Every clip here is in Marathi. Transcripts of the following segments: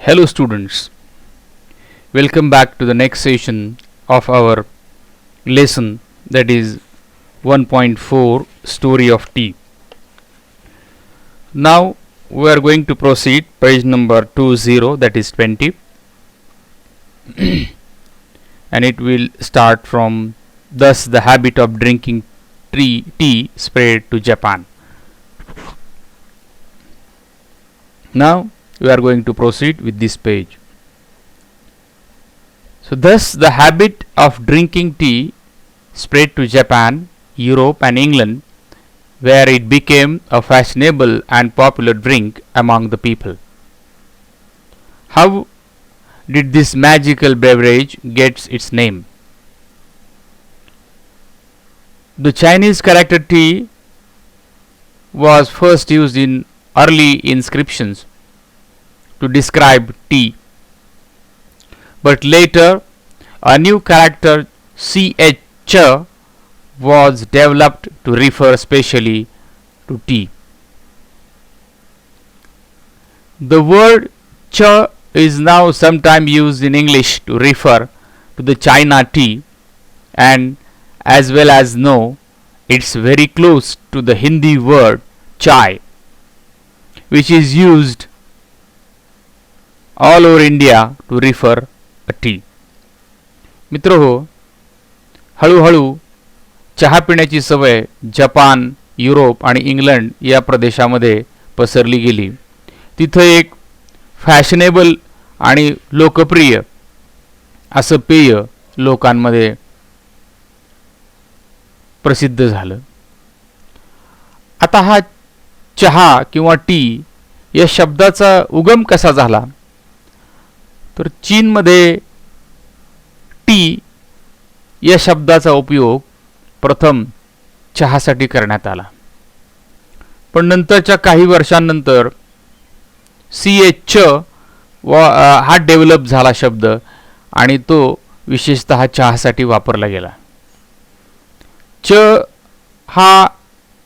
Hello students, welcome back to the next session of our lesson, that is 1.4 Story of Tea. Now we are going to proceed page number 20, that is 20, and it will start from thus the habit of drinking tea spread to Japan. Now we are going to proceed with this page. So thus the habit of drinking tea spread to Japan, Europe and England, where it became a fashionable and popular drink among the people. How did this magical beverage get its name? The Chinese character tea was first used in early inscriptions to describe tea, but later a new character ch was developed to refer specially to tea. The word ch is now sometimes used in English to refer to the China tea, and as well as know it's very close to the Hindi word chai, which is used all over India to refer a tea. मित्रहो, हळूहळू चहा पिण्याची सवय जपान, युरोप आणि इंग्लंड या प्रदेशामध्ये पसरली गेली. तिथे एक फॅशनेबल आणि लोकप्रिय असं पेय लोकांमध्ये प्रसिद्ध झालं. आता हा चहा किंवा टी या शब्दाचा उगम कसा झाला? तर चीनमध्ये टी या शब्दाचा उपयोग प्रथम चहासाठी करण्यात आला, पण नंतरच्या काही वर्षांनंतर ch हा डेव्हलप झाला शब्द आणि तो विशेषतः चहासाठी वापरला गेला. च हा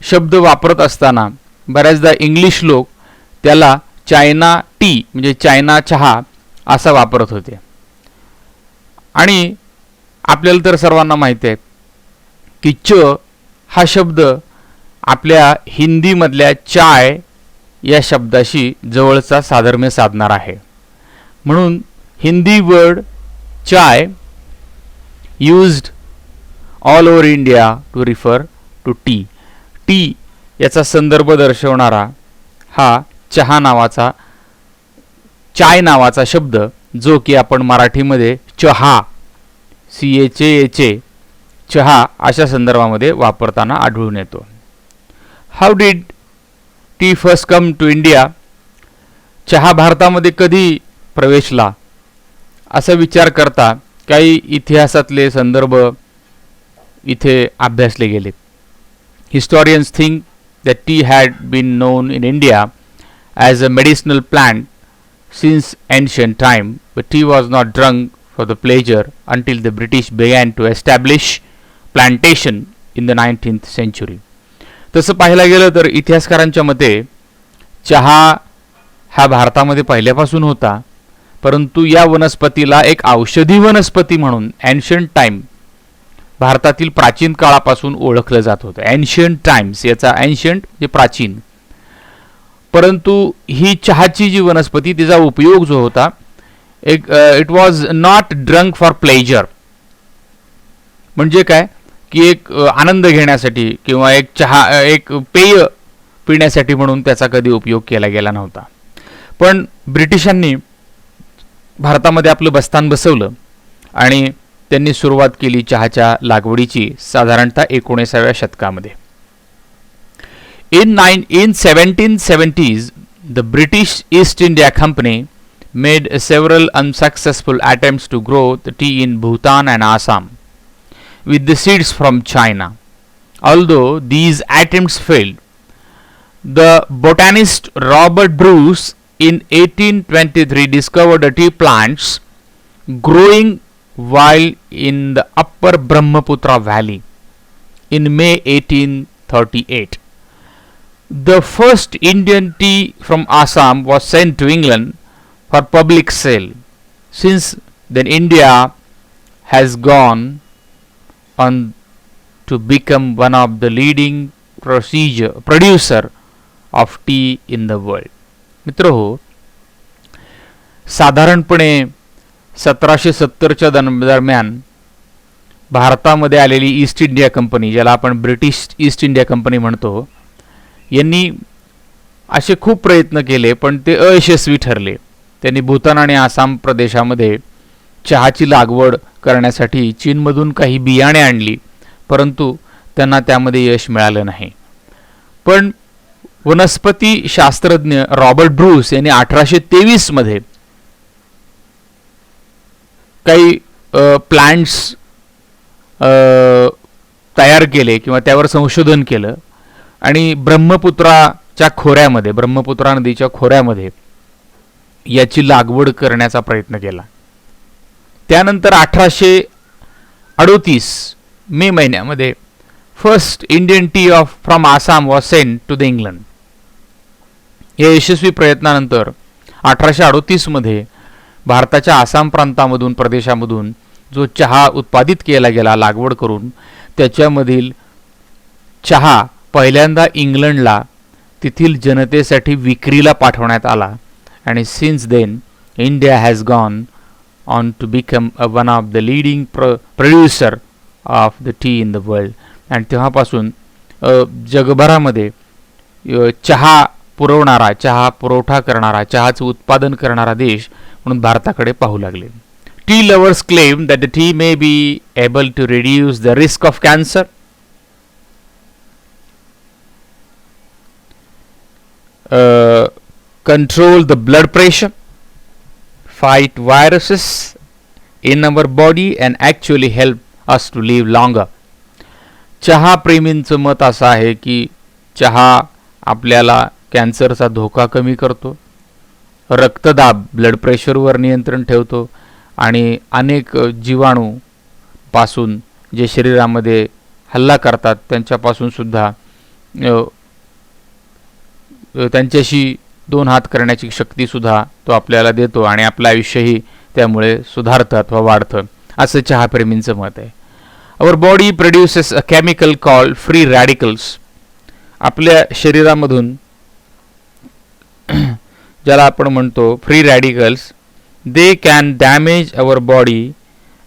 शब्द वापरत असताना बऱ्याचदा इंग्लिश लोक त्याला चायना टी म्हणजे चायना चहा असा वापरत होते. आणि आपल्याला तर सर्वांना माहिती आहे की च हा शब्द आपल्या हिंदीमधल्या चाय या शब्दाशी जवळचा साधर्म्य साधणार आहे. म्हणून Hindi word chai used all over India to refer to tea. Tea याचा संदर्भ दर्शवणारा हा चहा नावाचा चाय नावाचा शब्द, जो की आपण मराठीमध्ये चहा चहा अशा संदर्भामध्ये वापरताना आढळून येतो. How did tea first come to India? चहा भारतामध्ये कधी प्रवेशला असा विचार करता काही इतिहासातले संदर्भ इथे अभ्यासले गेले. Historians think that tea had been known in India as a medicinal plant since ancient time, but tea was not drunk for the pleasure until the British began to establish plantation in the 19th century. तसं पाहायला गेलं तर इतिहासकारांच्या मते चहा हा भारतामध्ये पहिल्यापासून होता, परंतु या वनस्पतीला एक औषधी वनस्पती म्हणून एन्शियंट टाइम भारतातील प्राचीन काळापासून ओळखलं जात होतं. एन्शियंट टाइम्स याचा एन्शियंट म्हणजे प्राचीन. परंतु ही चहाची जी वनस्पती तिचा उपयोग जो होता it was not drunk for pleasure. म्हणजे काय की एक आनंद घेण्यासाठी किंवा एक पेय पिण्यासाठी म्हणून त्याचा कधी उपयोग केला गेला नव्हता. पण ब्रिटिशांनी भारतामध्ये आपलं बस्तान बसवलं आणि त्यांनी सुरुवात केली चहाच्या लागवडीची साधारणतः 19व्या शतकामध्ये. In 1770s, the British East India Company made several unsuccessful attempts to grow the tea in Bhutan and Assam with the seeds from China. Although these attempts failed, the botanist Robert Bruce in 1823 discovered the tea plants growing wild in the upper Brahmaputra Valley in May 1838. The first Indian tea from Assam was sent to England for public sale. Since then India has gone on to become one of the leading producer of tea in the world. मित्रहो, साधारणपणे 1770च्या दरम्यान भारतामध्ये आलेली ईस्ट इंडिया कंपनी, ज्याला आपण ब्रिटिश ईस्ट इंडिया कंपनी म्हणतो, यांनी असे खूप प्रयत्न केले पण ते अयशस्वी ठरले. त्यांनी भूतान आणि आसाम प्रदेशामध्ये चहाची लागवड करण्यासाठी चीनमधून काही बियाणे आणली, परंतु त्यांना त्यामध्ये यश मिळालं नाही. पण वनस्पती शास्त्रज्ञ रॉबर्ट ब्रूस यांनी 1823 मध्ये काही प्लांट्स तयार केले किंवा त्यावर संशोधन केलं आणि ब्रह्मपुत्राच्या खोऱ्यामध्ये, ब्रह्मपुत्रा नदीच्या खोऱ्यामध्ये याची लागवड करण्याचा प्रयत्न केला. त्यानंतर 1838 मे महिन्यामध्ये first Indian tea from Assam was sent to the England. या यशस्वी प्रयत्नानंतर 1838 मध्ये भारताच्या आसाम प्रांतामधून, प्रदेशामधून जो चहा उत्पादित केला गेला लागवड करून, त्याच्यामधील चहा पहिल्यांदा इंग्लंडला तेथील जनतेसाठी विक्रीला पाठवण्यात आला. आणि since then India has gone on to become one of the leading producer of the tea in the world. आणि तेव्हापासून जगभरामध्ये चहा पुरवणारा, चहा पुरवठा करणारा, चहाचं उत्पादन करणारा देश म्हणून भारताकडे पाहू लागले. Tea lovers claim that the tea may be able to reduce the risk of cancer, control the blood pressure, fight viruses in our body and actually help us to live longer. चहा प्रेमींचं मत असं आहे की चहा आपल्याला कॅन्सरचा धोका कमी करतो, रक्तदाब, ब्लड प्रेशरवर नियंत्रण ठेवतो आणि अनेक जीवाणू पासून जे शरीरामध्ये हल्ला करतात त्यांच्यापासून सुद्धा त्यांच्याशी दोन हात करण्याची शक्ती सुद्धा तो आपल्याला देतो आणि आपलं आयुष्यही त्यामुळे सुधारतं अथवा वाढतं, असं चहाप्रेमींचं मत आहे. Our body produces a chemical called free radicals. आपल्या शरीरामधून ज्याला आपण म्हणतो free radicals, they can damage our body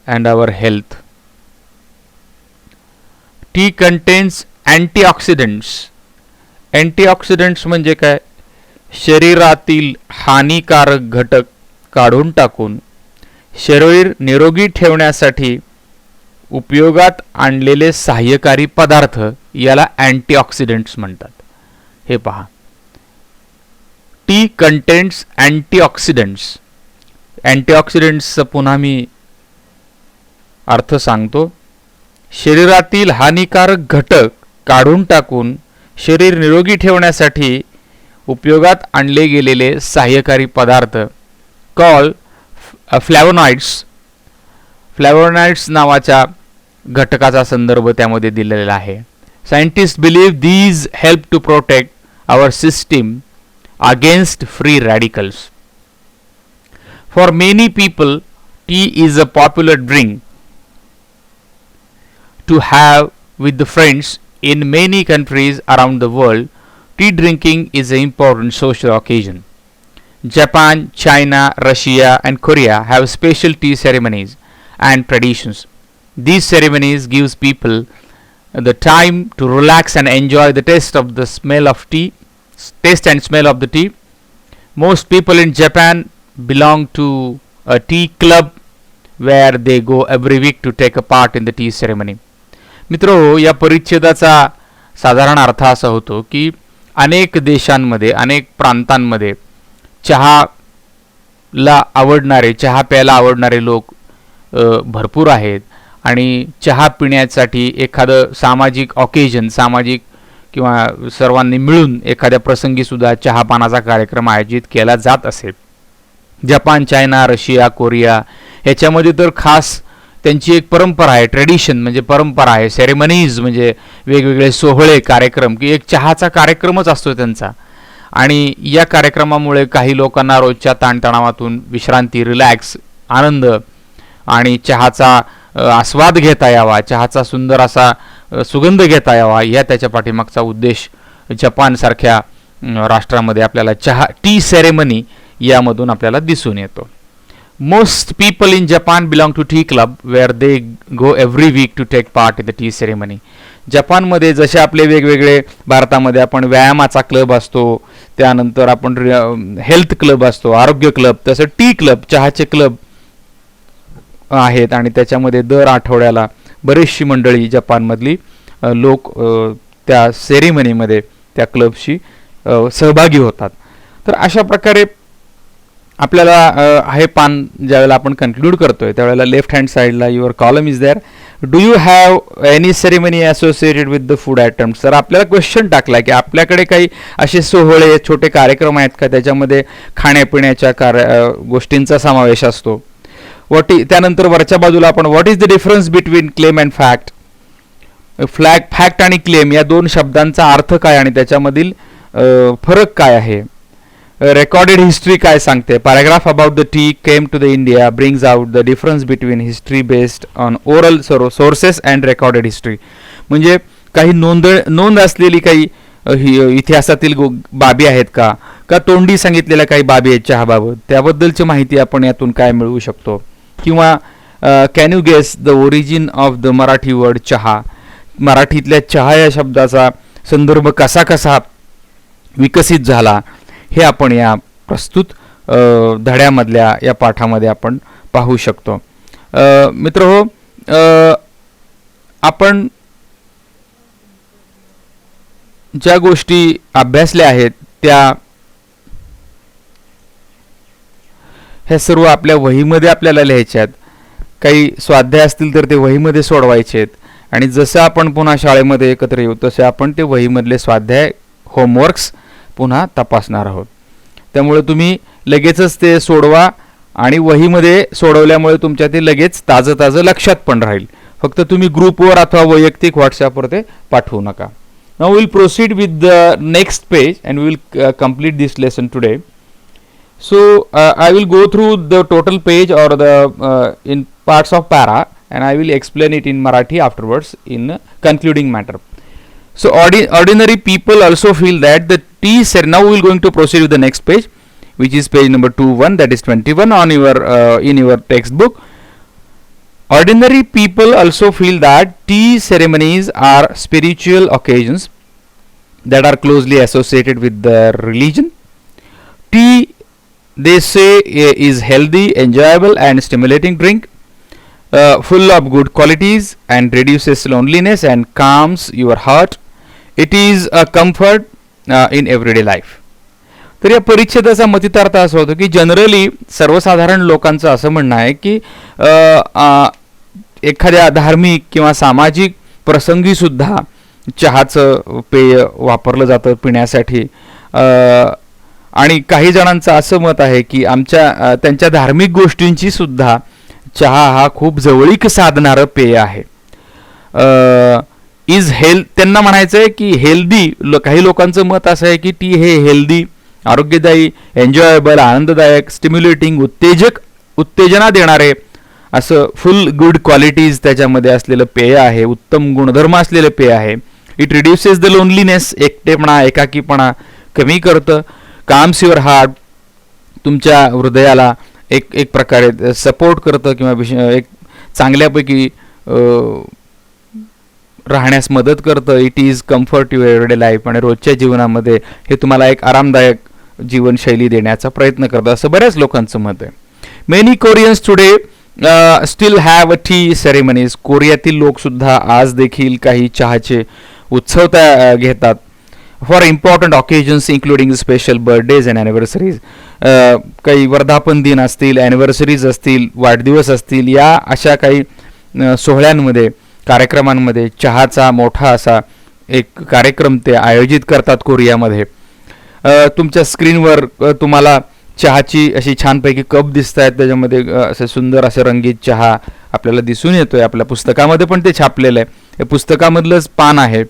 and our health. Tea contains antioxidants. Antioxidants म्हणजे काय? शरीरातील हानिकारक घटक काढून टाकून शरीर निरोगी ठेवण्यासाठी उपयोगात आणलेले सहाय्यकारी पदार्थ याला अँटीऑक्सिडंट्स म्हणतात. हे पहा, टी कंटेन्स अँटीऑक्सिडंट्स. अँटीऑक्सिडंट्सचा पुन्हा मी अर्थ सांगतो. शरीरातील हानिकारक घटक काढून टाकून शरीर निरोगी ठेवण्यासाठी उपयोगात आणले गेलेले सहाय्यकारी पदार्थ कॉल फ्लॅवोनॉइड्स. फ्लॅवोनॉइड्स नावाच्या घटकाचा संदर्भ त्यामध्ये दिलेला आहे. Scientist believe these help to protect our system against free radicals. For many people, tea is a popular drink to have with the friends. In many countries around the world, tea drinking is an important social occasion. Japan, China, Russia and Korea have special tea ceremonies and traditions. These ceremonies gives people the time to relax and enjoy the taste and smell of the tea. Most people in Japan belong to a tea club where they go every week to take a part in the tea ceremony. मित्रो, या परिच्छेदाचा साधारण अर्थ असा होतो की अनेक देशांमध्ये, अनेक प्रांतांमध्ये चहाला आवडणारे, चहा प्यायला आवडणारे लोक भरपूर आहेत आणि चहा पिण्यासाठी एखादं सामाजिक ऑकेजन, सामाजिक किंवा सर्वांनी मिळून एखाद्या प्रसंगी सुद्धा चहापानाचा कार्यक्रम आयोजित केला जात असेल. जपान, चायना, रशिया, कोरिया ह्याच्यामध्ये तर खास त्यांची एक परंपरा आहे. ट्रेडिशन म्हणजे परंपरा आहे. सेरेमनीज म्हणजे वेगवेगळे सोहळे, कार्यक्रम, की एक चहाचा कार्यक्रमच असतो त्यांचा. आणि या कार्यक्रमामुळे काही लोकांना रोजच्या ताणतणावातून विश्रांती, रिलॅक्स, आनंद आणि चहाचा आस्वाद घेता यावा, चहाचा सुंदर असा सुगंध घेता यावा, या त्याच्या पाठीमागचा उद्देश जपानसारख्या राष्ट्रामध्ये आपल्याला टी सेरेमनी यामधून आपल्याला दिसून येतो. Most people in Japan belong to tea club where they go every week to take part in the tea ceremony. जपानमध्ये जसे आपले वेगवेगळे, भारतामध्ये आपण व्यायामाचा क्लब असतो, त्यानंतर आपण हेल्थ क्लब असतो, आरोग्य क्लब, तसं टी क्लब, चहाचे क्लब आहेत आणि त्याच्यामध्ये दर आठवड्याला बरीचशी मंडळी जपानमधली लोक त्या सेरेमनीमध्ये त्या क्लबशी सहभागी होतात. तर अशा प्रकारे आपल्याला हे पान ज्यावेळेला आपण कन्क्लूड करतोय त्यावेळेला लेफ्ट हँड साईडला your column is there. Do you have any ceremony associated with the food items. तर आपल्याला क्वेश्चन टाकला की आपल्याकडे काही असे सोहळे, छोटे कार्यक्रम आहेत का त्याच्यामध्ये खाण्यापिण्याच्या गोष्टींचा समावेश असतो. त्यानंतर वरच्या बाजूला आपण what is the difference between claim and fact. Fact आणि क्लेम या दोन शब्दांचा अर्थ काय आणि त्याच्यामधील फरक काय आहे. रेकॉर्डेड हिस्ट्री काय सांगते. Paragraph about the tea came to the India brings out the difference between history based on oral sources and recorded history. म्हणजे काही नोंद असलेली काही इतिहासातील बाबी आहेत का तोंडी सांगितलेल्या काही बाबी आहेत चहाबाबत, त्याबद्दलची माहिती आपण यातून काय मिळवू शकतो. किंवा can you guess the origin of the Marathi word chaha. मराठीतल्या चहा या शब्दाचा संदर्भ कसा कसा विकसित झाला हे आपण या प्रस्तुत धड्यामधल्या या पाठामध्ये आपण पाहू शकतो. मित्रहो, आपण ज्या गोष्टी अभ्यासल्या आहेत ह्या सर्व आपल्या वहीमध्ये आपल्याला लिहायच्या आहेत. काही स्वाध्याय असतील तर ते वहीमध्ये सोडवायचे आहेत आणि जसं आपण पुन्हा शाळेमध्ये एकत्र येऊ तसे आपण ते वहीमधले स्वाध्याय, होमवर्क्स पुन्हा तपासणार आहोत. त्यामुळे तुम्ही लगेचच ते सोडवा आणि वहीमध्ये सोडवल्यामुळे तुमच्या ते लगेच ताजं लक्षात पण राहील. फक्त तुम्ही ग्रुपवर अथवा वैयक्तिक व्हॉट्सॲपवर ते पाठवू नका. Now we will proceed with the next page and we will complete this lesson today. So I will go through the total page or the in parts of para and I will explain it in Marathi afterwards in concluding matter. So ordinary people also feel that the tea now we will going to proceed with the next page, which is page number 21, that is 21 on your in your textbook. Ordinary people also feel that tea ceremonies are spiritual occasions that are closely associated with their religion. Tea, they say, is healthy, enjoyable and stimulating drink, full of good qualities and reduces loneliness and calms your heart. It is a comfort in everyday life. तर या परिच्छेदाचा मतितार्थ असा होतो की जनरली सर्वसाधारण लोकांचं असं म्हणणं आहे की एखाद्या धार्मिक किंवा सामाजिक प्रसंगी सुद्धा चहाचं पेय वापरलं जातं पिण्यासाठी. आणि काही जणांचं असं मत आहे की त्यांच्या धार्मिक गोष्टींची सुद्धा चहा हा खूप जवळीक साधणारं पेय आहे. त्यांना म्हणायचं आहे की हेल्दी. काही लोकांचं मत असं आहे की टी हे हेल्दी, आरोग्यदायी, एन्जॉयबल, आनंददायक, स्टिम्युलेटिंग, उत्तेजना देणारे असं फुल गुड क्वालिटीज त्याच्यामध्ये असलेलं पेय आहे, उत्तम गुणधर्म असलेलं पेय आहे. इट रिड्युसेस द लोनलीनेस, एकटेपणा, एकाकीपणा कमी करतं. काम्स युअर हार्ट, तुमच्या हृदयाला एक प्रकारे सपोर्ट करतं किंवा एक चांगल्यापैकी राहण्यास मदत करतं. It is comfort your everyday life, आणि रोजच्या जीवनामध्ये हे तुम्हाला एक आरामदायक जीवनशैली देण्याचा प्रयत्न करतं असं बऱ्याच लोकांचं मत आहे. Many Koreans today still have a tea ceremonies. कोरियातील लोक सुद्धा आज देखील काही चहाचे उत्सव घेतात. For important occasions including special birthdays and anniversaries. काही वर्धापन दिन असतील, ॲनिव्हर्सरीज असतील, वाढदिवस असतील, या अशा काही सोहळ्यांमध्ये, कार्यक्रमांमध्ये चहाचा मोठा असा एक कार्यक्रम ते आयोजित करतात कोरियामध्ये. तुमच्या स्क्रीनवर तुम्हाला चहाची अशी छानपैकी कप दिसत आहेत, त्याच्यामध्ये असं सुंदर असं रंगीत चहा आपल्याला दिसून येतोय. आपल्या पुस्तकामध्ये पण ते छापलेलं आहे, हे पुस्तकामधलंच पान आहे.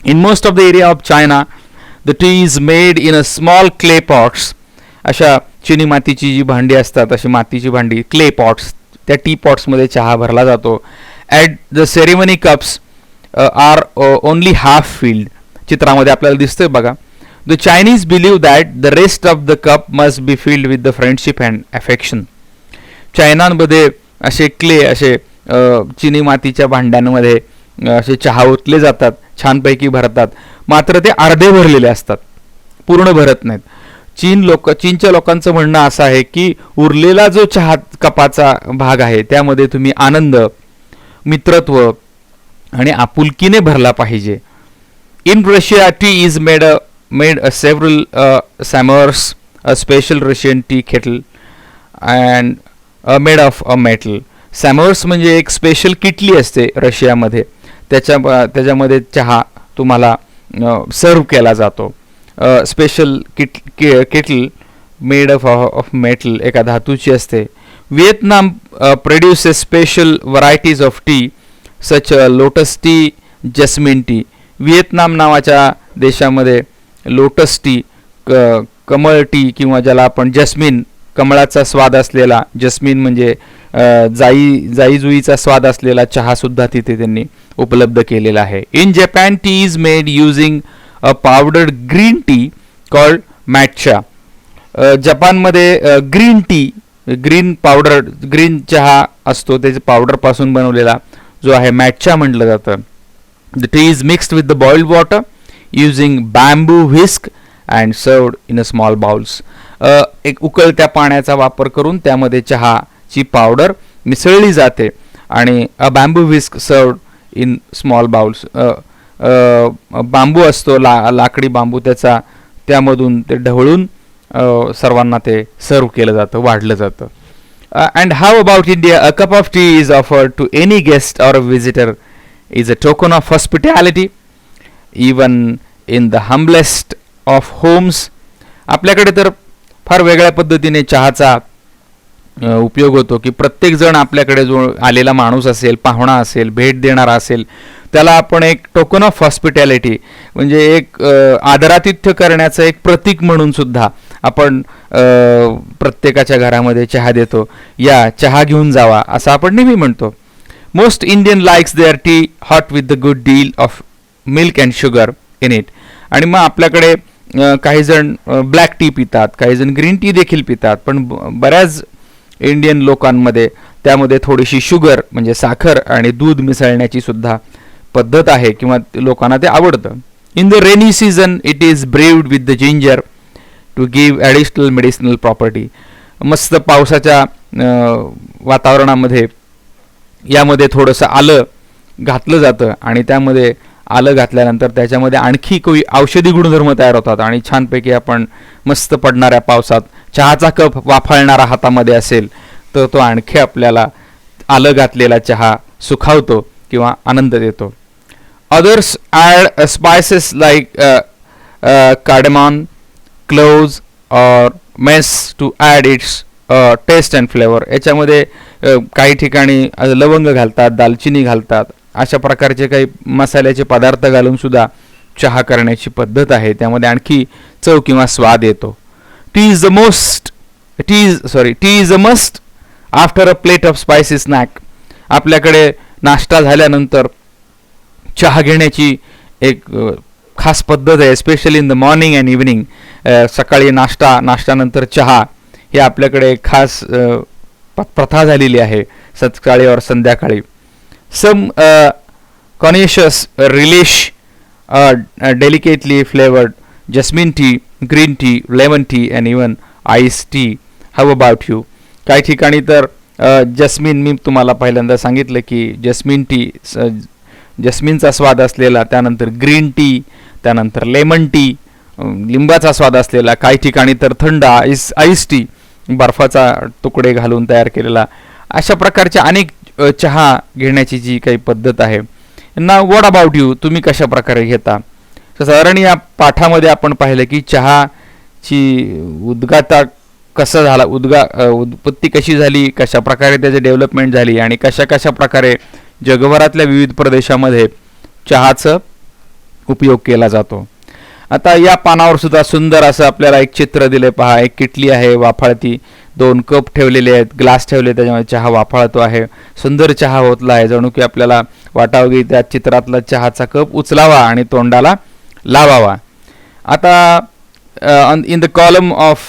In most of the area of China the tea is made in a small clay pots. अशा चिनी मातीची जी भांडी असतात अशी मातीची भांडी क्ले पॉट्स, त्या टी पॉट्समध्ये चहा भरला जातो. At the ceremony cups are only half filled. चित्रामध्ये आपल्याला दिसतंय बघा. The Chinese believe that the rest of the cup must be filled with the friendship and affection. चायनामध्ये असे क्ले, असे चिनी मातीच्या भांड्यांमध्ये असे चहा ओतले जातात, छानपैकी भरतात, मात्र ते अर्धे भरलेले असतात, पूर्ण भरत नाहीत. चीनच्या लोकांचं म्हणणं असं आहे की उरलेला जो चहा कपाचा भाग आहे त्यामध्ये तुम्ही आनंद, मित्रत्व आणि आपुलकीने भरला पाहिजे. In Russia tea is made a several samovars, a special Russian tea kettle and made of a metal. Samovars म्हणजे एक स्पेशल किटली असते रशियामध्ये, त्याच्यामध्ये चहा तुम्हाला सर्व केला जातो. Special kettle made of metal, एका धातूची असते. Vietnam produces special varieties of T such lotus T, jasmine T. Vietnam नावाच्या देशामध्ये लोटस टी, कमळ टी किंवा ज्याला आपण जस्मिन, कमळाचा स्वाद असलेला, जस्मिन म्हणजे जाईजुईचा स्वाद असलेला चहा सुद्धा तिथे त्यांनी उपलब्ध केलेला आहे. In Japan tea is made using a powdered green tea called matcha. जपानमध्ये green tea, green powder, green चहा असतो त्याच्या पावडरपासून बनवलेला जो आहे मॅटचा म्हटलं जातं. The tea is mixed with the boiled water using bamboo whisk and served in a small bowls. एक उकळत्या पाण्याचा वापर करून त्यामध्ये चहाची पावडर मिसळली जाते आणि a bamboo whisk served in small bowls. बांबू असतो, लाकडी बांबू, त्यामधून ते ढवळून सर्वांना ते सर्व केलं जातं, वाढलं जातं. And how about India? A cup of tea is offered to any guest or a visitor is a token of hospitality even in the humblest of homes. आपल्याकडे तर फार वेगळ्या पद्धतीने चहाचा उपयोग होतो की प्रत्येक जण आपल्याकडे जो आलेला माणूस असेल, पाहुणा असेल, भेट देणारा असेल, त्याला आपण एक टोकन ऑफ हॉस्पिटॅलिटी म्हणजे एक आदरातिथ्य करण्याचं एक प्रतीक म्हणून सुद्धा आपण प्रत्येकाच्या घरामध्ये चहा देतो. या चहा घेऊन जावा असं आपण नेहमी म्हणतो. Most Indian likes their tea hot with the good deal of milk and sugar in it. आणि मग आपल्याकडे काही जण ब्लॅक टी पितात, काही जण ग्रीन टी देखील पितात, पण बऱ्याच इंडियन लोकांमध्ये त्यामध्ये थोडीशी शुगर म्हणजे साखर आणि दूध मिसळण्याची सुद्धा पद्धत आहे किंवा लोकांना ते आवडतं. In the rainy season it is brewed with the ginger to give additional medicinal property. मस्त पावसाच्या वातावरणामध्ये यामध्ये थोडंसं आलं घातलं जातं आणि त्यामध्ये आलं घातल्यानंतर त्याच्यामध्ये आणखी काही औषधी गुणधर्म तयार होतात आणि छानपैकी आपण मस्त पडणाऱ्या पावसात चहाचा कप वाफाळणारा हातामध्ये असेल तर तो आणखी आपल्याला आलं घातलेला चहा सुखावतो किंवा आनंद देतो. Others add spices like cardamom, cloves और mace to add its taste and flavour. याच्यामध्ये काही ठिकाणी लवंग घालतात, दालचिनी घालतात, अशा प्रकारचे काही मसाल्याचे पदार्थ घालून सुद्धा चहा करण्याची पद्धत आहे. त्यामध्ये आणखी चव किंवा स्वाद येतो. T is a must after a plate of spicy snack. आपल्याकडे नाश्ता झाल्यानंतर चहा घेण्याची एक खास पद्धत आहे, specially in the morning and evening. सकाळी नाश्त्यानंतर चहा ही आपल्याकडे एक खास प्रथा झालेली आहे सकाळी और संध्याकाळी. Some conscious relish delicately flavored jasmine tea, green tea, lemon tea and even iced tea. How about you? काही ठिकाणी तर जस्मिन, मी तुम्हाला पहिल्यांदा सांगितलं की जस्मिन टी, जस्मिनचा स्वाद असलेला, त्यानंतर ग्रीन टी, त्यानंतर लेमन टी, लिंबाचा स्वाद असलेला, काही ठिकाणी तर थंड आईस टी, बर्फाचा तुकडे घालून तयार केलेला, अशा प्रकारच्या अनेक चहा घेण्याची जी काही पद्धत आहे. ना व्हॉट अबाउट यू? तुम्ही कशा प्रकारे घेता? साधारण या पाठामध्ये आपण पाहिलं की चहाची उद्गाता कसा झाला, उत्पत्ती कशी झाली, कशा प्रकारे त्याची डेव्हलपमेंट झाली आणि कशा प्रकारे जगभरातल्या विविध प्रदेशामध्ये चहाचा उपयोग केला जातो. आता या पानावर सुद्धा सुंदर असं आपल्याला एक चित्र दिले पहा. एक किटली आहे वाफाळती, 2 कप ठेवलेले आहेत, ग्लास ठेवले, त्याच्यामध्ये चहा वाफाळतो आहे, सुंदर चहा होतला आहे. जणू की आपल्याला वाटावं की त्या चित्रातला चहाचा कप उचलावा आणि तोंडाला लावावा. आता in the column of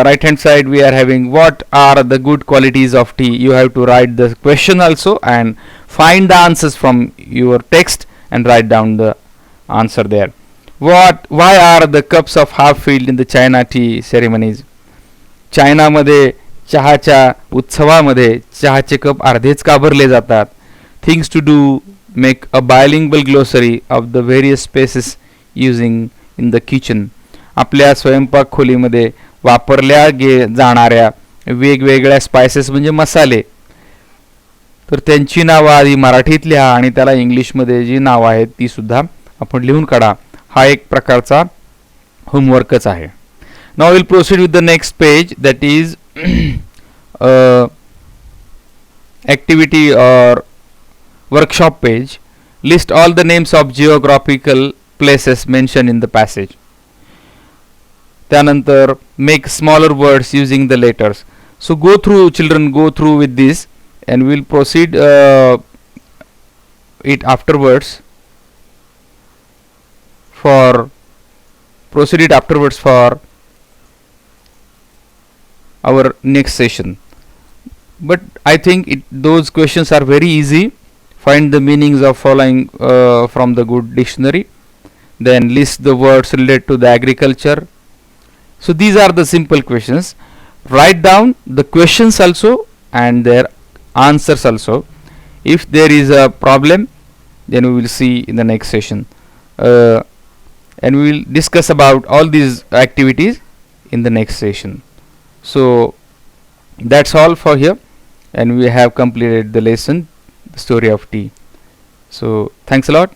right hand side we are having what are the good qualities of tea. You have to write the question also and find the answers from your text and write down the answer there. Why are the cups of half filled in the China tea ceremonies? चायनामध्ये चहाच्या उत्सवामध्ये चहाचे कप अर्धेच का भरले जातात? Things to do, make a bilingual glossary of the various spaces using in the kitchen. आपल्या स्वयंपाक खोलीमध्ये वापरल्या जाणाऱ्या वेगवेगळ्या स्पायसेस म्हणजे मसाले, तर त्यांची नावं आधी मराठीत लिहा आणि त्याला इंग्लिशमध्ये जी नावं आहेत ती सुद्धा आपण लिहून काढा. हा एक प्रकारचा होमवर्कच आहे. Now we'll proceed with the next page, that is activity or workshop page. List all the names of geographical places mentioned in the passage. त्यानंतर make smaller words using the letters. So go through, children, go through with this and we'll proceed it afterwards for our next session. But I think those questions are very easy. Find the meanings of following from the good dictionary, then list the words related to the agriculture. So these are the simple questions. Write down the questions also and their answers also. If there is a problem, then we will see in the next session, and we will discuss about all these activities in the next session. So that's all for here, and we have completed the lesson, the story of tea. So thanks a lot.